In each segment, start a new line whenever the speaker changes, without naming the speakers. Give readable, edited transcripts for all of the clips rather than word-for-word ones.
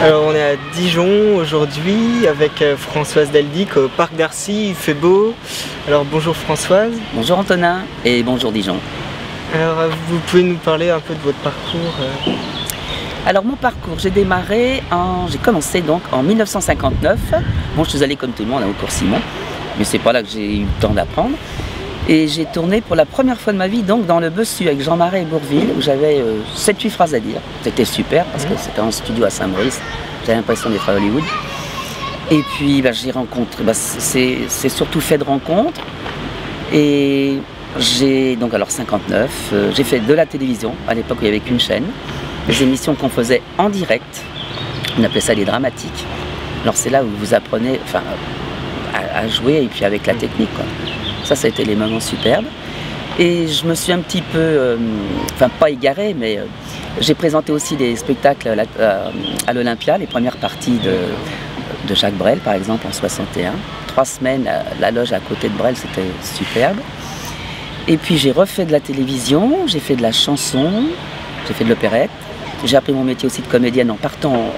Alors on est à Dijon aujourd'hui avec Françoise Deldic au Parc d'Arcy, il fait beau. Alors bonjour Françoise.
Bonjour Antonin et bonjour Dijon.
Alors vous pouvez nous parler un peu de votre parcours
Alors mon parcours, j'ai commencé donc en 1959. Bon, je suis allé comme tout le monde au cours Simon, mais c'est pas là que j'ai eu le temps d'apprendre. Et j'ai tourné pour la première fois de ma vie donc dans le Bessu avec Jean Marais et Bourvil, où j'avais 7-8 phrases à dire. C'était super parce que c'était en studio à Saint-Maurice, j'avais l'impression d'être à Hollywood. Et puis j'ai rencontré, c'est surtout fait de rencontres. Et j'ai donc alors 59, j'ai fait de la télévision, à l'époque où il n'y avait qu'une chaîne, des émissions qu'on faisait en direct, on appelait ça les dramatiques. Alors c'est là où vous apprenez à jouer et puis avec la technique, quoi. Ça a été les moments superbes. Et je me suis un petit peu, pas égarée, mais j'ai présenté aussi des spectacles à l'Olympia, les premières parties de Jacques Brel, par exemple, en 61. 3 semaines, la loge à côté de Brel, c'était superbe. Et puis j'ai refait de la télévision, j'ai fait de la chanson, j'ai fait de l'opérette. J'ai appris mon métier aussi de comédienne en partant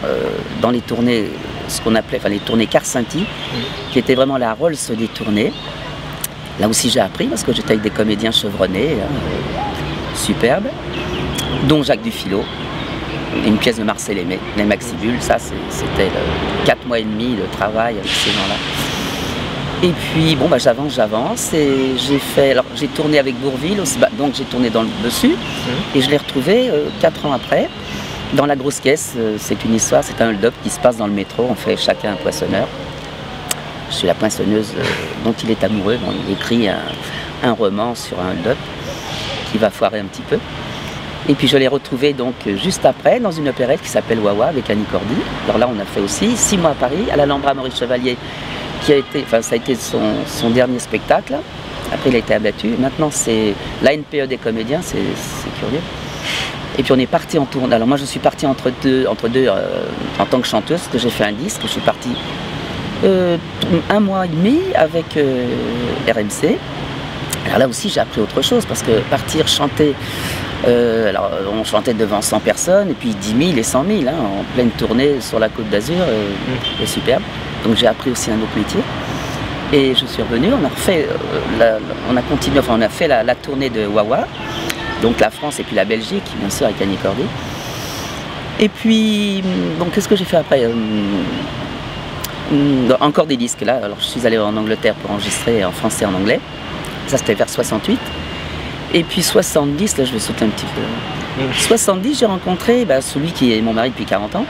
dans les tournées, ce qu'on appelait les tournées Carcinti, qui était vraiment la Rolls des tournées. Là aussi j'ai appris parce que j'étais avec des comédiens chevronnés, superbes, dont Jacques Dufilot, une pièce de Marcel Aimé, Les Maxibules. Ça c'était 4 mois et demi de travail avec ces gens-là. Et puis bon j'avance et j'ai tourné avec Bourvil aussi, donc j'ai tourné dans le Bessu et je l'ai retrouvé 4 ans après dans La Grosse Caisse. C'est une histoire, c'est un hold-up qui se passe dans le métro, on fait chacun un poinçonneur. Je suis la poinçonneuse dont il est amoureux. Bon, il écrit un roman sur un hold-up qui va foirer un petit peu. Et puis je l'ai retrouvé donc juste après dans une opérette qui s'appelle Wawa avec Annie Cordy. Alors là on a fait aussi 6 mois à Paris, à l'Alhambra Maurice Chevalier, ça a été son dernier spectacle. Après il a été abattu. Maintenant c'est l'ANPE des comédiens, c'est curieux. Et puis on est parti en tournée. Alors moi je suis parti entre deux en tant que chanteuse, parce que j'ai fait un disque, je suis parti 1 mois et demi avec RMC. Alors là aussi j'ai appris autre chose, parce que partir chanter, alors on chantait devant 100 personnes et puis 10 000 et 100 000 en pleine tournée sur la Côte d'Azur, c'est superbe. Donc j'ai appris aussi un autre métier et je suis revenu, on a refait, on a fait la tournée de Wawa, donc la France et puis la Belgique bien sûr avec Annie Cordy. Et puis donc qu'est-ce que j'ai fait après? Encore des disques là, alors je suis allé en Angleterre pour enregistrer en français et en anglais, ça c'était vers 68. Et puis 70, là je vais sauter un petit peu, 70 j'ai rencontré celui qui est mon mari depuis 40 ans,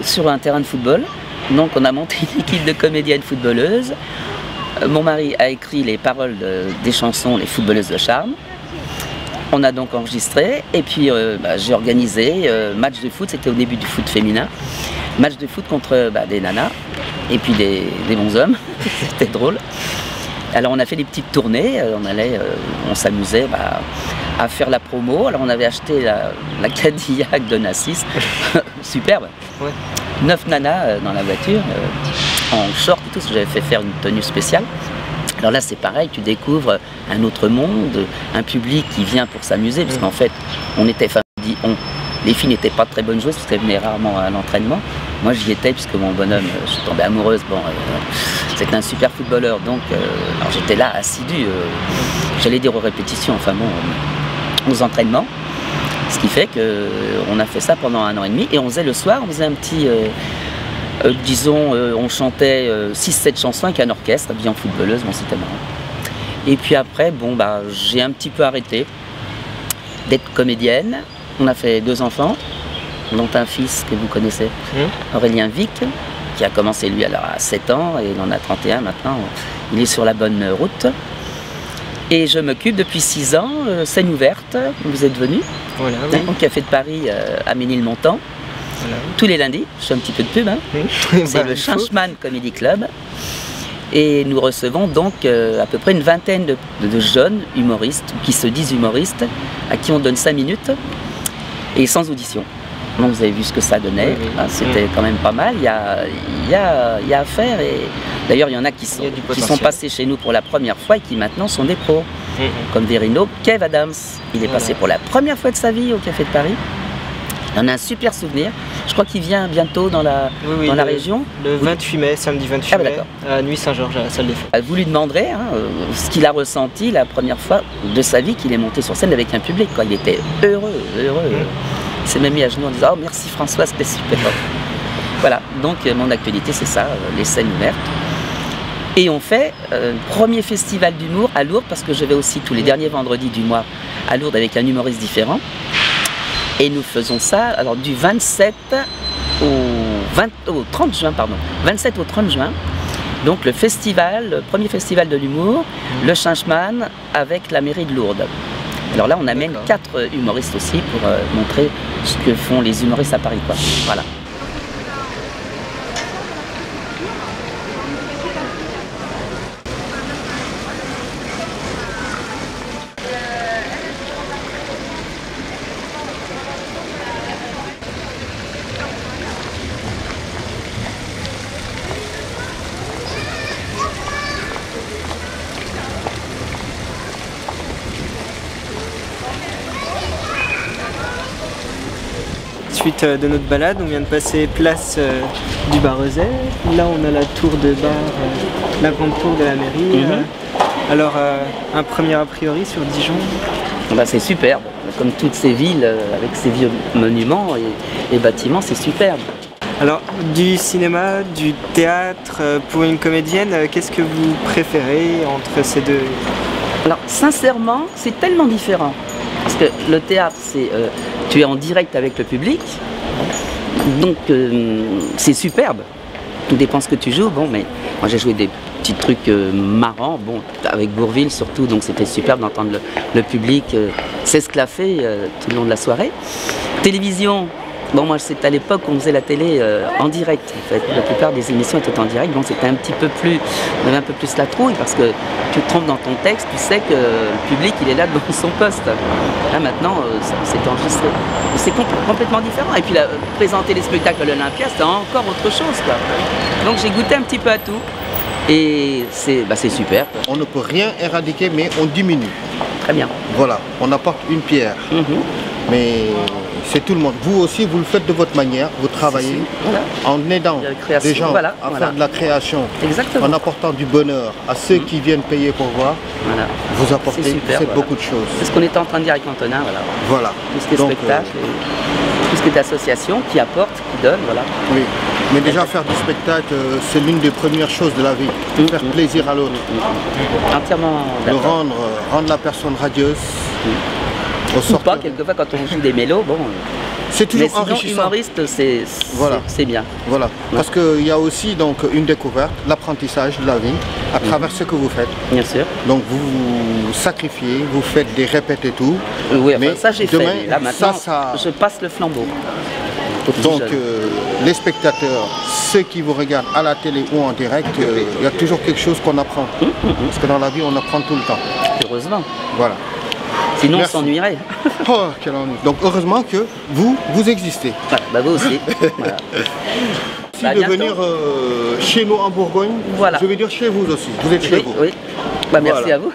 sur un terrain de football. Donc on a monté une équipe de comédiennes footballeuses, mon mari a écrit les paroles des chansons Les Footballeuses de Charme. On a donc enregistré et puis j'ai organisé match de foot, c'était au début du foot féminin. Match de foot contre des nanas et puis des bons hommes, c'était drôle. Alors on a fait des petites tournées, on s'amusait à faire la promo. Alors on avait acheté la Cadillac de Nassis, superbe. Ouais. 9 nanas dans la voiture, en short et tout, parce que j'avais fait faire une tenue spéciale. Alors là c'est pareil, tu découvres un autre monde, un public qui vient pour s'amuser, parce qu'en fait les filles n'étaient pas très bonnes joueuses parce qu'elles venaient rarement à l'entraînement. Moi j'y étais puisque mon bonhomme, je suis tombée amoureuse, c'était un super footballeur, donc alors j'étais là assidu, j'allais dire aux répétitions, aux entraînements. Ce qui fait qu'on a fait ça pendant 1 an et demi et on faisait le soir, on faisait un petit, on chantait 6-7 chansons avec un orchestre, habillé en footballeuse, c'était marrant. Et puis après, j'ai un petit peu arrêté d'être comédienne. On a fait 2 enfants, dont un fils que vous connaissez, Aurélien Vic, qui a commencé lui alors à 7 ans et il en a 31 maintenant. Il est sur la bonne route. Et je m'occupe depuis 6 ans, scène ouverte, vous êtes venu, voilà, oui. Au Café de Paris à Ménilmontant, voilà. Tous les lundis, je fais un petit peu de pub, c'est le Changeman Comedy Club. Et nous recevons donc à peu près une vingtaine de jeunes humoristes, qui se disent humoristes, à qui on donne 5 minutes, et sans audition. Donc vous avez vu ce que ça donnait, c'était quand même pas mal, il y a à faire. Et d'ailleurs il y en a qui sont passés chez nous pour la première fois et qui maintenant sont des pros, comme Verino, Kev Adams, il est passé pour la première fois de sa vie au Café de Paris. On a un super souvenir. Je crois qu'il vient bientôt dans la région.
Le 28 mai, samedi 28 mai, à Nuit-Saint-Georges, à la salle des fêtes.
Vous lui demanderez ce qu'il a ressenti la première fois de sa vie qu'il est monté sur scène avec un public. Quoi. Il était heureux. Il s'est même mis à genoux en disant « Oh merci François, c'était super ». Voilà, donc mon actualité c'est ça, les scènes ouvertes. Et on fait premier festival d'humour à Lourdes, parce que je vais aussi tous les derniers vendredis du mois à Lourdes avec un humoriste différent. Et nous faisons ça alors du 27 au 30 juin, pardon. 27 au 30 juin. Donc le premier festival de l'humour, le Changeman avec la mairie de Lourdes. Alors là on amène 4 humoristes aussi pour montrer ce que font les humoristes à Paris, quoi. Voilà.
Suite de notre balade, on vient de passer place du Barrezet. Là, on a la tour de bar, la grande tour de la mairie. Alors, un premier a priori sur Dijon.
Bah, c'est superbe, comme toutes ces villes avec ces vieux monuments et bâtiments, c'est superbe.
Alors, du cinéma, du théâtre, pour une comédienne, qu'est-ce que vous préférez entre ces deux?
Alors, sincèrement, c'est tellement différent. Parce que le théâtre, c'est tu es en direct avec le public, donc c'est superbe. Tout dépend ce que tu joues. Bon, mais moi j'ai joué des petits trucs marrants, bon, avec Bourvil surtout, donc c'était superbe d'entendre le public s'esclaffer tout le long de la soirée. Télévision. Bon, moi, c'est à l'époque où on faisait la télé en direct, en fait. La plupart des émissions étaient en direct. Bon, c'était un petit peu plus... On avait un peu plus la trouille parce que tu te trompes dans ton texte, tu sais que le public, il est là devant son poste. Là, maintenant, c'est enregistré. C'est complètement différent. Et puis, présenter les spectacles à l'Olympia, c'est encore autre chose, quoi. Donc, j'ai goûté un petit peu à tout. Et c'est super.
On ne peut rien éradiquer, mais on diminue.
Très bien.
Voilà, on apporte une pierre. Mais... c'est tout le monde. Vous aussi, vous le faites de votre manière, vous travaillez en aidant des gens à faire de la création, en apportant du bonheur à ceux qui viennent payer pour voir. Vous apportez beaucoup de choses.
C'est ce qu'on était en train de dire avec Antonin.
Voilà.
Tout ce qui est spectacle, tout ce qui est association, qui apporte, qui donne. Voilà.
Oui. Mais déjà faire du spectacle, c'est l'une des premières choses de la vie. Faire plaisir à l'autre.
Entièrement d'accord.
Rendre la personne radieuse.
Ou pas, quelquefois quand on joue des mélos, bon...
C'est toujours
mais sinon,
enrichissant.
Humoriste, c'est bien.
Voilà, parce qu'il y a aussi donc une découverte, l'apprentissage de la vie, à travers ce que vous faites.
Bien sûr.
Donc vous vous sacrifiez, vous faites des répètes et tout.
Oui, enfin, ça j'ai
demain,
fait. Là maintenant, je passe le flambeau.
Donc les spectateurs, ceux qui vous regardent à la télé ou en direct, il y a toujours quelque chose qu'on apprend. Parce que dans la vie, on apprend tout le temps.
Heureusement.
Voilà.
Sinon on s'ennuierait.
Oh, quel ennui. Donc heureusement que vous existez.
Voilà, bah vous aussi. Voilà.
Merci de venir chez nous en Bourgogne.
Voilà.
Je vais dire chez vous aussi. Vous êtes chez vous.
Oui. Bah, merci à vous. En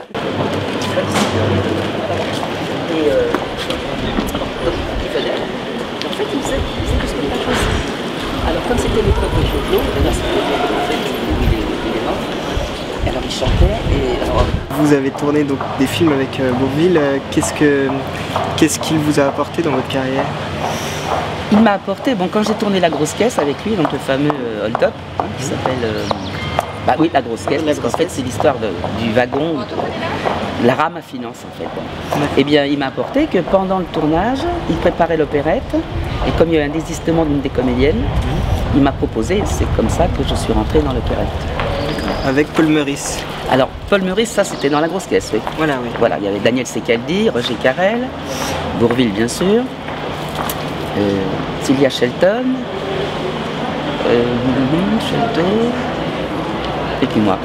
fait, il faisait du spectacle aussi. Alors comme c'était l'époque de Jojo, il est mort. Alors il chantait et alors...
Vous avez tourné donc des films avec Bourvil. Qu'est-ce qu'il vous a apporté dans votre carrière?
Il m'a apporté, bon, quand j'ai tourné La Grosse Caisse avec lui, donc le fameux Hold Up, qui s'appelle... bah oui, La Grosse Caisse, parce qu'en fait c'est l'histoire du wagon, de la rame à finance en fait. Eh bien, il m'a apporté que pendant le tournage, il préparait l'opérette, et comme il y a eu un désistement d'une des comédiennes, il m'a proposé, c'est comme ça que je suis rentrée dans l'opérette.
Avec Paul Meurice.
Alors, Paul Meurice, ça c'était dans La Grosse Caisse, oui.
Voilà, oui.
Voilà, il y avait Daniel Secaldi, Roger Carrel, Bourvil bien sûr, Sylvia Shelton, et puis moi.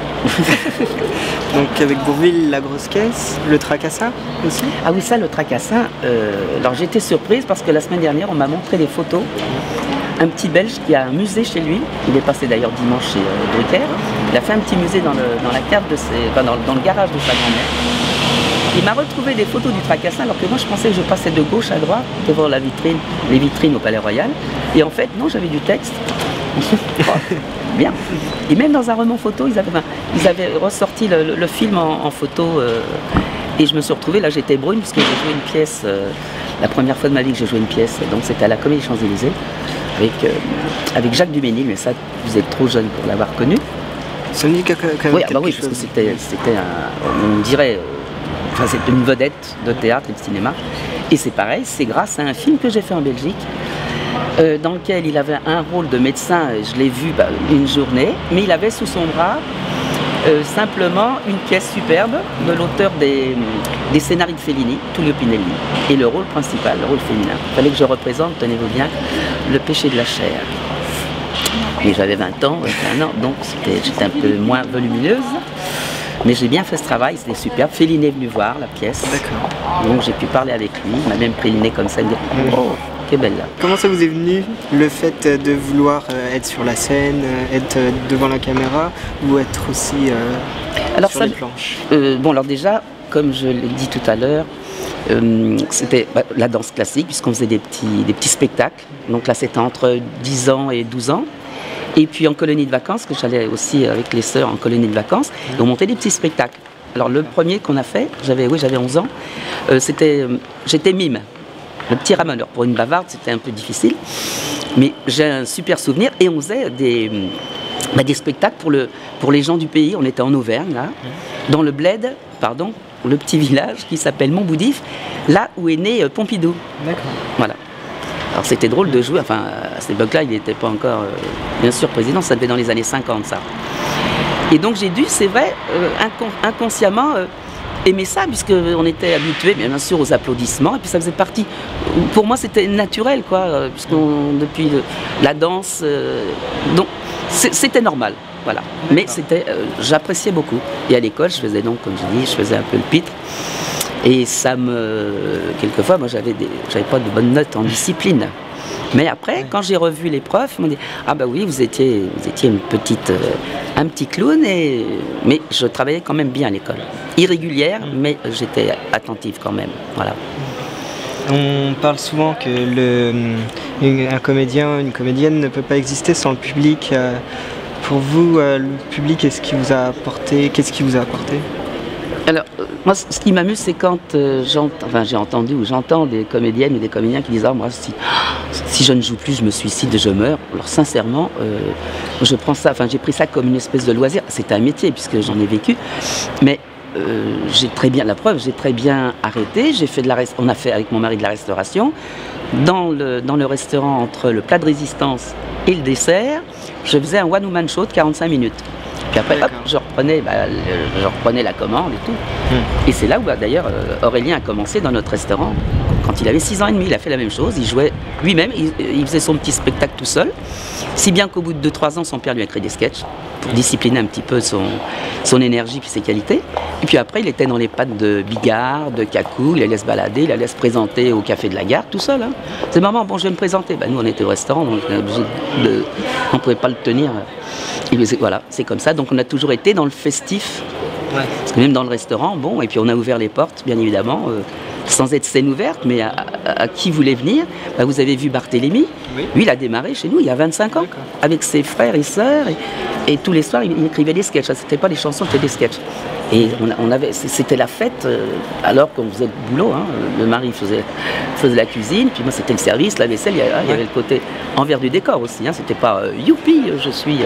Donc avec Bourvil, La Grosse Caisse, le Tracassin aussi?
Ah oui, ça, le Tracassin, alors j'ai été surprise parce que la semaine dernière, on m'a montré des photos. Un petit Belge qui a un musée chez lui, il est passé d'ailleurs dimanche chez Drucker, il a fait un petit musée dans la cave de dans le garage de sa grand-mère. Il m'a retrouvé des photos du Tracassin alors que moi je pensais que je passais de gauche à droite devant la vitrine, les vitrines au Palais Royal. Et en fait, non, j'avais du texte. Bien. Et même dans un roman photo, ils avaient ressorti le film en photo. Et je me suis retrouvée, là j'étais brune, parce que j'ai joué une pièce, la première fois de ma vie que j'ai joué une pièce, donc c'était à la Comédie Champs-Élysées, avec Jacques Duménil, mais ça, vous êtes trop jeune pour l'avoir connu.
Ça me dit quand même
oui, bah oui, parce que c'était on dirait, enfin c'était une vedette de théâtre et de cinéma. Et c'est pareil, c'est grâce à un film que j'ai fait en Belgique, dans lequel il avait un rôle de médecin, je l'ai vu une journée, mais il avait sous son bras simplement une pièce superbe de l'auteur des scénarios de Fellini, Tullio Pinelli, et le rôle principal, le rôle féminin. Il fallait que je représente, tenez-vous bien, le péché de la chair. Et j'avais 20 ans, 21 ans, donc j'étais un peu moins volumineuse, mais j'ai bien fait ce travail, c'était superbe. Fellini est venu voir la pièce, donc j'ai pu parler avec lui, il m'a même pris le nez comme ça, il me dit « Oh, quelle belle là !»
Comment ça vous est venu le fait de vouloir être sur la scène, être devant la caméra ou être aussi sur les planches?
Bon, alors déjà, comme je l'ai dit tout à l'heure, c'était la danse classique puisqu'on faisait des petits spectacles. Donc là, c'était entre 10 ans et 12 ans. Et puis en colonie de vacances, que j'allais aussi avec les sœurs en colonie de vacances, et on montait des petits spectacles. Alors le premier qu'on a fait, j'avais 11 ans, j'étais mime. Le petit ramoneur. Pour une bavarde, c'était un peu difficile. Mais j'ai un super souvenir. Et on faisait des spectacles pour les gens du pays. On était en Auvergne, là, dans le bled, pardon, le petit village qui s'appelle Montboudif, là où est né Pompidou.
D'accord.
Voilà. Alors c'était drôle de jouer. Enfin, à cette époque-là, il n'était pas encore, bien sûr, président. Ça devait dans les années 50, ça. Et donc j'ai dû, c'est vrai, inconsciemment... aimer ça, puisqu'on était habitués bien sûr aux applaudissements, et puis ça faisait partie, pour moi c'était naturel quoi, depuis la danse, donc c'était normal, voilà. Mais j'appréciais beaucoup, et à l'école je faisais donc, comme je dis, je faisais un peu le pitre, et quelquefois moi j'avais pas de bonnes notes en discipline. Mais après, quand j'ai revu les profs, ils m'ont dit « Ah bah oui, vous étiez un petit clown, mais je travaillais quand même bien à l'école. Irrégulière, mais j'étais attentive quand même. » Voilà.
On parle souvent que un comédien, une comédienne ne peut pas exister sans le public. Pour vous, le public, qu'est-ce qui vous a apporté?
Alors, moi, ce qui m'amuse, c'est quand j'ai entendu ou j'entends des comédiennes ou des comédiens qui disent « Ah, moi, si je ne joue plus, je me suicide, je meurs. » Alors, sincèrement, j'ai pris ça comme une espèce de loisir. C'est un métier, puisque j'en ai vécu. Mais j'ai très bien arrêté. On a fait avec mon mari de la restauration. Dans le restaurant, entre le plat de résistance et le dessert, je faisais un one-woman show de 45 minutes. Puis après, hop, je reprenais la commande et tout. Et c'est là où, d'ailleurs, Aurélien a commencé dans notre restaurant. Quand il avait 6 ans et demi, il a fait la même chose. Il jouait lui-même, il faisait son petit spectacle tout seul. Si bien qu'au bout de 2-3 ans, son père lui a créé des sketchs pour discipliner un petit peu son énergie puis ses qualités. Et puis après, il était dans les pattes de Bigard, de Cacou, il allait se balader, il allait se présenter au Café de la Gare, tout seul. Hein. C'est maman, bon, je vais me présenter. Nous, on était au restaurant, donc on ne pouvait pas le tenir. Voilà, c'est comme ça. Donc on a toujours été dans le festif. Ouais. Parce que même dans le restaurant, bon, et puis on a ouvert les portes, bien évidemment, sans être scène ouverte, mais à qui voulait venir. Vous avez vu Barthélémy, oui. Lui il a démarré chez nous il y a 25 ans, avec ses frères et sœurs, et tous les soirs il écrivait des sketchs. C'était pas des chansons, c'était des sketchs. Et c'était la fête, alors qu'on faisait le boulot, hein. Le mari faisait la cuisine, puis moi c'était le service, la vaisselle, il y avait le côté envers du décor aussi, hein. C'était pas youpi, je suis...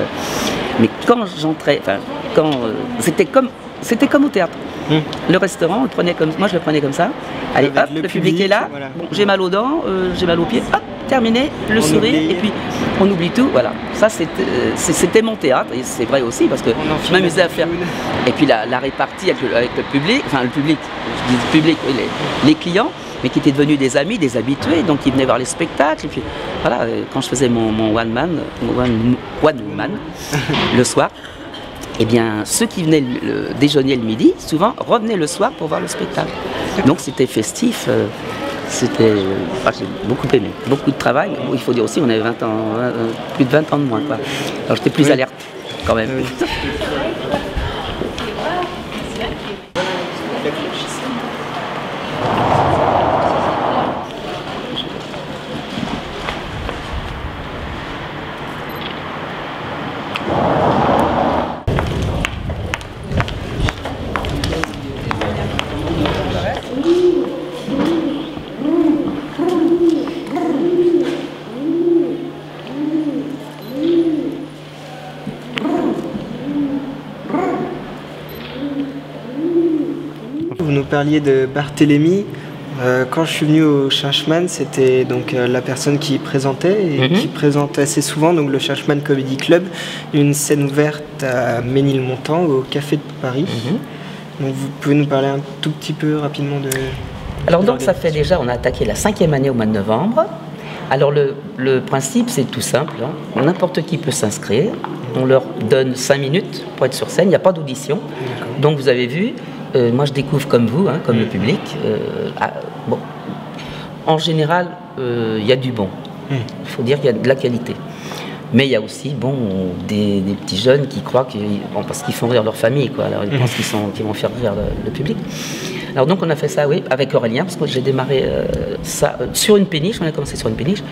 Mais quand j'entrais, c'était comme au théâtre. Le restaurant, moi je le prenais comme ça. Allez, hop, le public est là. Voilà. Bon, j'ai mal aux dents, j'ai mal aux pieds. Hop, terminé, le sourire, et puis on oublie tout. Voilà. Ça, c'était mon théâtre, et c'est vrai aussi, parce que je m'amusais à faire. Et puis la répartie avec le public, enfin le public, je dis le public, oui, les clients, mais qui étaient devenus des amis, des habitués, donc ils venaient voir les spectacles. Et puis voilà, quand je faisais mon one woman le soir, eh bien, ceux qui venaient déjeuner le midi, souvent revenaient le soir pour voir le spectacle. Donc c'était festif, j'ai beaucoup aimé, beaucoup de travail. Bon, il faut dire aussi, on avait 20 ans, plus de 20 ans de moins, quoi. Alors j'étais plus alerte, quand même. Oui.
parliez de Barthélemy. Quand je suis venu au Changement, c'était donc la personne qui présentait et qui présente assez souvent donc le Changement Comedy Club, une scène ouverte à Ménilmontant au Café de Paris. Donc vous pouvez nous parler un tout petit peu rapidement de...
Alors donc ça fait déjà, on a attaqué la 5e année au mois de novembre. Alors le principe c'est tout simple, hein. N'importe qui peut s'inscrire, on leur donne 5 minutes pour être sur scène, il n'y a pas d'audition. Donc vous avez vu, moi je découvre comme vous, hein, comme le public. Bon. En général, il y a du bon, il faut dire qu'il y a de la qualité. Mais il y a aussi des petits jeunes qui croient parce qu'ils font rire leur famille, quoi. Alors ils pensent qu'ils vont faire rire le public. Alors donc on a fait ça, oui, avec Aurélien, parce que j'ai démarré ça sur une péniche, on a commencé sur une péniche,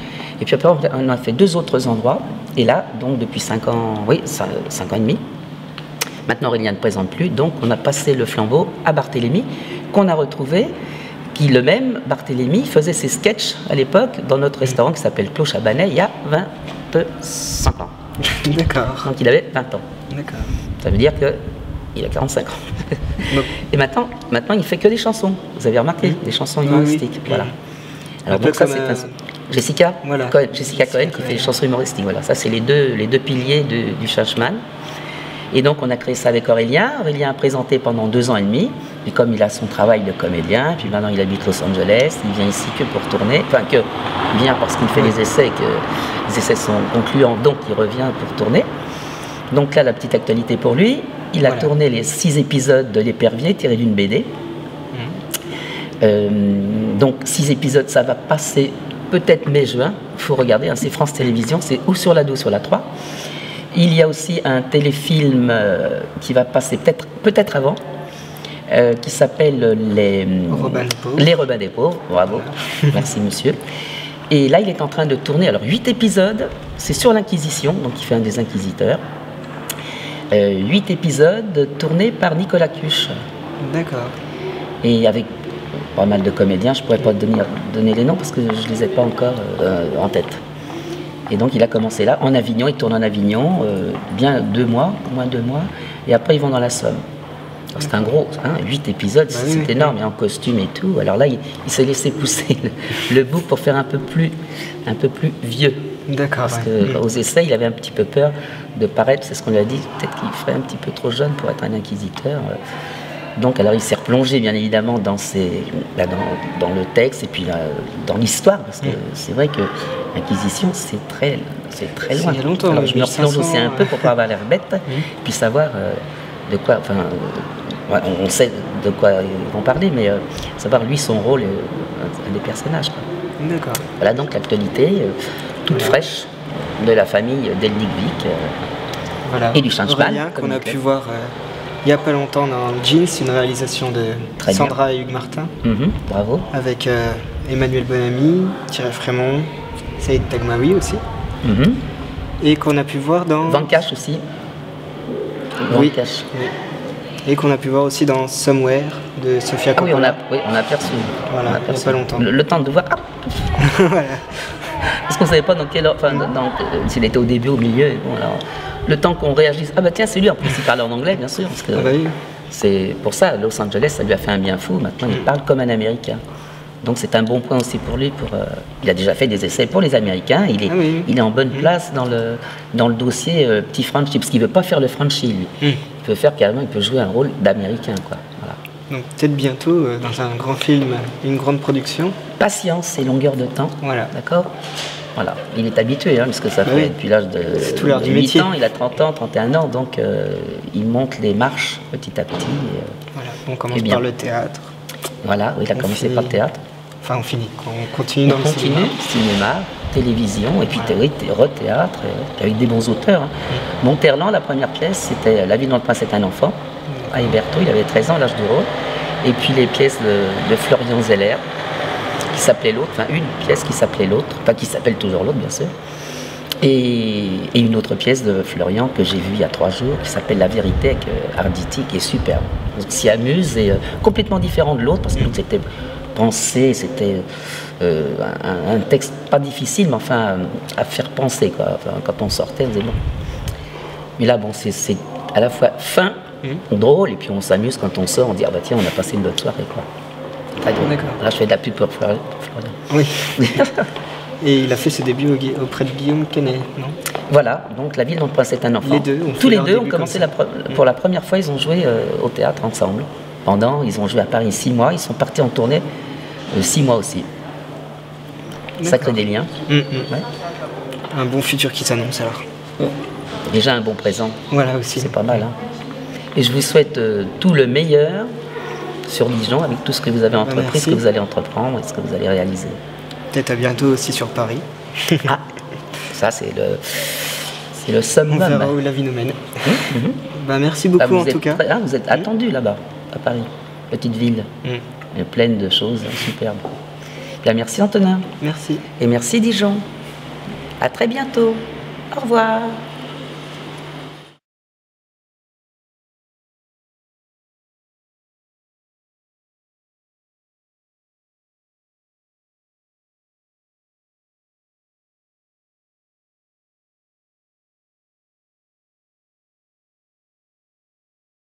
et puis après on a fait 2 autres endroits, et là, donc depuis 5 ans, oui, 5 ans et demi, maintenant Aurélien ne présente plus, donc on a passé le flambeau à Barthélemy, qu'on a retrouvé, qui le même, Barthélemy, faisait ses sketchs à l'époque dans notre restaurant qui s'appelle Clos Chabanais, il y a 25 ans.
D'accord.
Donc il avait 20 ans.
D'accord.
Ça veut dire que il a 45 ans. Et maintenant, il fait que des chansons. Vous avez remarqué, des chansons humoristiques. Voilà. Alors donc ça, c'est Jessica Cohen, qui fait des chansons humoristiques. Voilà, ça c'est les deux piliers du Changement. Et donc on a créé ça avec Aurélien. Aurélien a présenté pendant 2 ans et demi. Et comme il a son travail de comédien, puis maintenant il habite Los Angeles, il vient ici que pour tourner. Enfin il vient parce qu'il fait les essais et que les essais sont concluants, donc il revient pour tourner. Donc là, la petite actualité pour lui. Il a tourné les 6 épisodes de L'Épervier tirés d'une BD. Donc 6 épisodes, ça va passer peut-être mai-juin. Il faut regarder, hein, c'est France Télévisions, c'est ou sur la 2 ou sur la 3. Il y a aussi un téléfilm qui va passer peut-être avant, qui s'appelle Les Robins des Pauvres. Bravo, merci monsieur. Et là, il est en train de tourner 8 épisodes, c'est sur l'Inquisition, donc il fait un des inquisiteurs. 8 épisodes tournés par Nicolas Cuche.
D'accord.
Et avec pas mal de comédiens, je ne pourrais pas donner les noms parce que je ne les ai pas encore en tête. Et donc il a commencé là, en Avignon, il tourne en Avignon, bien 2 mois, moins 2 mois, et après ils vont dans la Somme. C'est un gros, 8 épisodes, c'est énorme, et en costume et tout. Alors là, il s'est laissé pousser le bout pour faire un peu plus vieux.
D'accord.
Parce qu'aux essais, il avait un petit peu peur de paraître, c'est ce qu'on lui a dit, peut-être qu'il ferait un petit peu trop jeune pour être un inquisiteur. Donc alors il s'est replongé bien évidemment dans le texte et puis dans l'histoire, parce que c'est vrai que l'Inquisition c'est très loin.
Il y a longtemps,
alors je me replonge aussi un peu pour pas avoir l'air bête, puis savoir de quoi, on sait de quoi ils vont parler, mais savoir lui son rôle des personnages.
D'accord.
Voilà donc l'actualité toute fraîche de la famille d'Elnick-Vic et du Changement.
Qu'on a pu voir il n'y a pas longtemps dans Jeans, une réalisation de Sandra et Hugues Martin.
Bravo.
Avec Emmanuel Bonamy, Thierry Frémont, Saïd Tagmaoui aussi. Et qu'on a pu voir dans...
Van Cash aussi.
Oui. Et qu'on a pu voir aussi dans Somewhere de Sofia Coppola.
Oui, on a aperçu.
Voilà, il n'y a pas longtemps.
Le temps de voir.
Voilà.
Parce qu'on ne savait pas dans quelle heure, s'il était au début, au milieu. Et bon, alors, le temps qu'on réagisse. Ah bah tiens, c'est lui, en plus il parle en anglais, bien sûr. Parce que c'est pour ça, Los Angeles, ça lui a fait un bien fou. Maintenant, il parle comme un Américain. Donc c'est un bon point aussi pour lui. Il a déjà fait des essais pour les Américains. Il est en bonne place dans le dossier petit Frenchie, parce qu'il ne veut pas faire le Frenchie, lui. Il peut faire carrément, il peut jouer un rôle d'Américain, quoi. Voilà.
Donc peut-être bientôt dans un grand film, une grande production.
Patience et longueur de temps.
Voilà.
D'accord. Voilà, il est habitué, parce que ça fait depuis l'âge de 8 ans, il a 30 ans, 31 ans, donc il monte les marches petit à petit.
Voilà, on commence par le théâtre.
Voilà, il a commencé par le théâtre.
Enfin, on finit, on continue dans le
cinéma, télévision, et puis re-théâtre, avec des bons auteurs. Monterland, la première pièce, c'était La vie dont le prince est un enfant, à Héberto, il avait 13 ans, l'âge du rôle. Et puis les pièces de Florian Zeller, qui s'appelait L'autre, une pièce qui s'appelait L'autre, qui s'appelle toujours L'autre bien sûr, et une autre pièce de Florian que j'ai vue il y a 3 jours qui s'appelle La vérité avec Arditi, qui est superbe. On s'y amuse et complètement différent de l'autre parce que l'autre c'était pensé, c'était un texte pas difficile mais enfin à faire penser quoi. Enfin, quand on sortait on disait bon. Mais là bon c'est à la fois fin drôle, et puis on s'amuse quand on sort, on dit ah bah tiens, on a passé une bonne soirée quoi. Très drôle. Là je fais de la pub pour Florian.
Oui. Et il a fait ses débuts auprès de Guillaume Canet, non?
Voilà, donc La Ville dont le prince est un enfant.
Les deux,
tous les deux ont commencé pour la première fois, ils ont joué au théâtre ensemble. Ils ont joué à Paris 6 mois, ils sont partis en tournée 6 mois aussi. Ça crée des liens.
Ouais. Un bon futur qui s'annonce alors.
Déjà un bon présent.
Voilà aussi.
C'est pas mal. Hein. Et je vous souhaite tout le meilleur sur Dijon avec tout ce que vous avez entrepris, ce que vous allez entreprendre et ce que vous allez réaliser.
Peut-être à bientôt aussi sur Paris.
Ah, ça c'est le summum.
On verra où la vie nous mène. Bah, merci beaucoup en tout cas.
Vous êtes attendu là-bas, à Paris. Petite ville, pleine de choses superbes. Bien, merci Antonin.
Merci.
Et merci Dijon. À très bientôt. Au revoir.